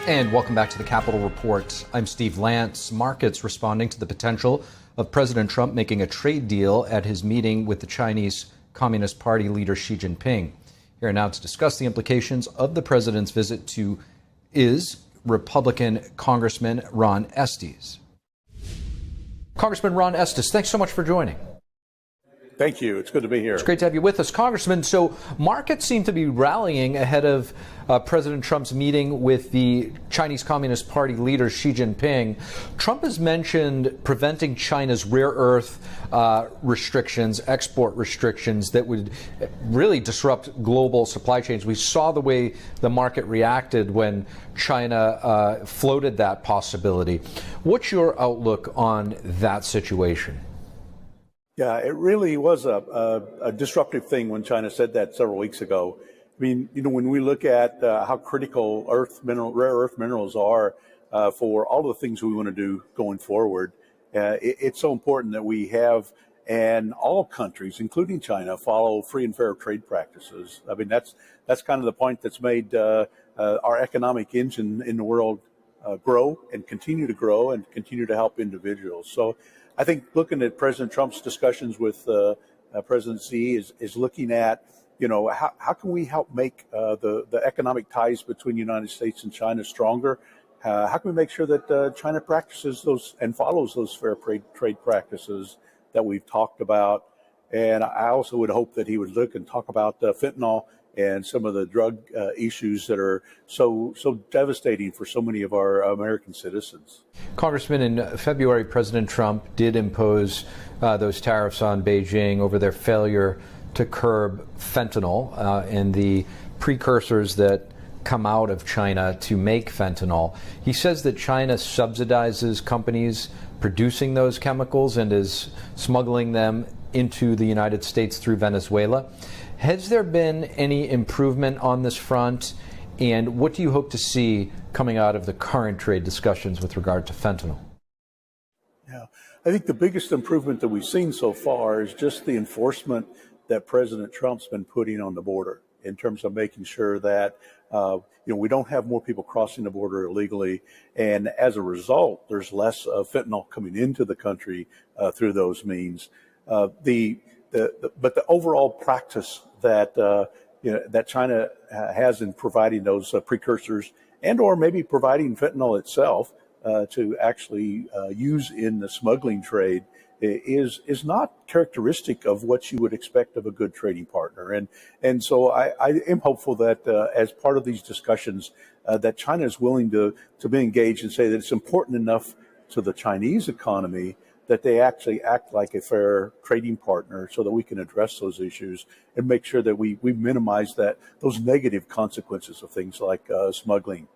And welcome back to the Capitol Report. I'm Steve Lance. Markets responding to the potential of President Trump making a trade deal at his meeting with the Chinese Communist Party leader Xi Jinping. Here now to discuss the implications of the president's visit to is Republican Congressman Ron Estes. Congressman Ron Estes, thanks so much for joining. Thank you. It's good to be here. It's great to have you with us, Congressman. So markets seem to be rallying ahead of President Trump's meeting with the Chinese Communist Party leader Xi Jinping. Trump has mentioned preventing China's rare earth restrictions, export restrictions that would really disrupt global supply chains. We saw the way the market reacted when China floated that possibility. What's your outlook on that situation? Yeah, it really was a disruptive thing when China said that several weeks ago. I mean, when we look at how critical rare earth minerals are for all of the things we want to do going forward, it's so important that we have, and all countries, including China, follow free and fair trade practices. I mean, that's kind of the point that's made our economic engine in the world grow and continue to help individuals. So I think looking at President Trump's discussions with President Xi is looking at, how can we help make the economic ties between the United States and China stronger? How can we make sure that China practices those and follows those fair trade practices that we've talked about? And I also would hope that he would look and talk about fentanyl and some of the drug issues that are so devastating for so many of our American citizens. Congressman, in February, President Trump did impose those tariffs on Beijing over their failure to curb fentanyl and the precursors that come out of China to make fentanyl. He says that China subsidizes companies producing those chemicals and is smuggling them into the United States through Venezuela. Has there been any improvement on this front? And what do you hope to see coming out of the current trade discussions with regard to fentanyl? Yeah, I think the biggest improvement that we've seen so far is just the enforcement that President Trump's been putting on the border in terms of making sure that we don't have more people crossing the border illegally, and as a result, there's less fentanyl coming into the country through those means. But the overall practice that that China has in providing those precursors and or maybe providing fentanyl itself to actually use in the smuggling trade is not characteristic of what you would expect of a good trading partner. And so I am hopeful that as part of these discussions that China is willing to be engaged and say that it's important enough to the Chinese economy that they actually act like a fair trading partner so that we can address those issues and make sure that we minimize those negative consequences of things like smuggling.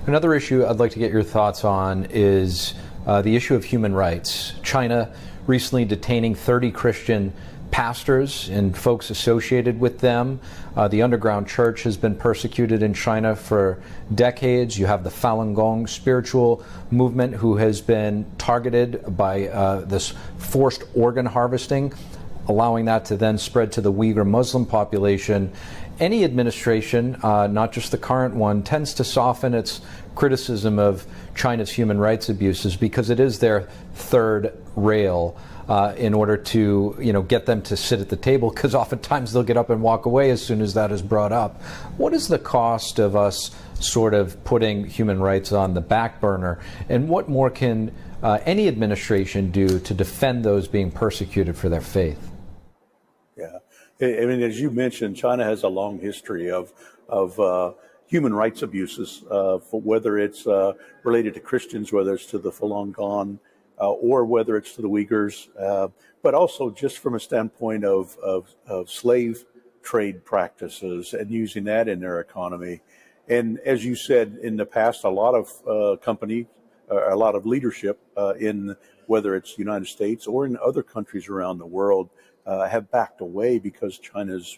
Another issue I'd like to get your thoughts on is the issue of human rights. China recently detaining 30 Christian pastors and folks associated with them. The underground church has been persecuted in China for decades. You have the Falun Gong spiritual movement who has been targeted by this forced organ harvesting, allowing that to then spread to the Uyghur Muslim population. Any administration, not just the current one, tends to soften its criticism of China's human rights abuses because it is their third rail in order to, get them to sit at the table, because oftentimes they'll get up and walk away as soon as that is brought up. What is the cost of us sort of putting human rights on the back burner, and what more can any administration do to defend those being persecuted for their faith? Yeah, I mean, as you mentioned, China has a long history of human rights abuses, whether it's related to Christians, whether it's to the Falun Gong, or whether it's to the Uyghurs, but also just from a standpoint of slave trade practices and using that in their economy. And as you said in the past, a lot of a lot of leadership in whether it's the United States or in other countries around the world have backed away because China's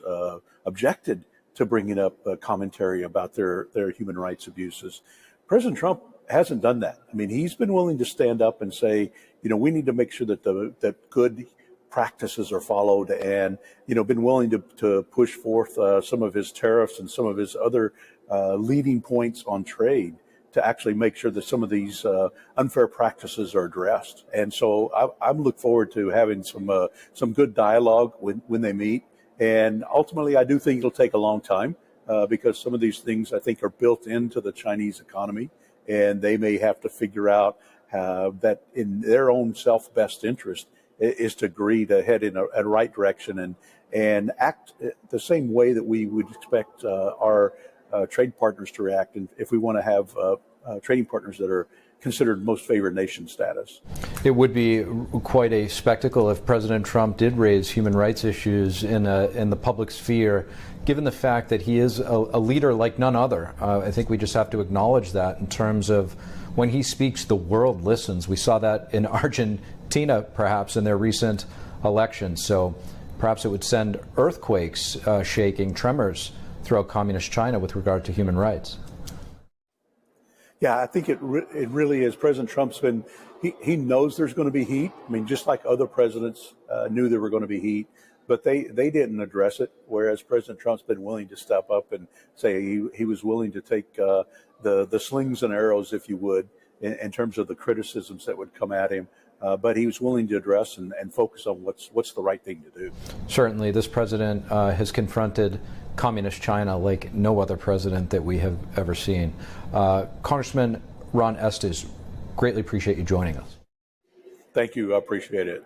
objected to bringing up commentary about their human rights abuses. President Trump hasn't done that. I mean, he's been willing to stand up and say, we need to make sure that that good practices are followed, and been willing to push forth some of his tariffs and some of his other leading points on trade. to actually make sure that some of these unfair practices are addressed. And so I'm look forward to having some good dialogue when they meet. And ultimately, I do think it'll take a long time because some of these things I think are built into the Chinese economy, and they may have to figure out that in their own self-best interest is to agree to head in a right direction and act the same way that we would expect our trade partners to react, and if we want to have trading partners that are considered most favored nation status. It would be quite a spectacle if President Trump did raise human rights issues in the public sphere, given the fact that he is a leader like none other. I think we just have to acknowledge that in terms of when he speaks, the world listens. We saw that in Argentina, perhaps, in their recent election. So perhaps it would send earthquakes shaking, tremors throughout communist China with regard to human rights. Yeah, I think it really is. President Trump's he knows there's going to be heat. I mean, just like other presidents knew there were going to be heat, but they didn't address it, whereas President Trump's been willing to step up and say he was willing to take the slings and arrows, if you would, in terms of the criticisms that would come at him. But he was willing to address and focus on what's the right thing to do. Certainly, this president has confronted communist China like no other president that we have ever seen. Congressman Ron Estes, greatly appreciate you joining us. Thank you. I appreciate it.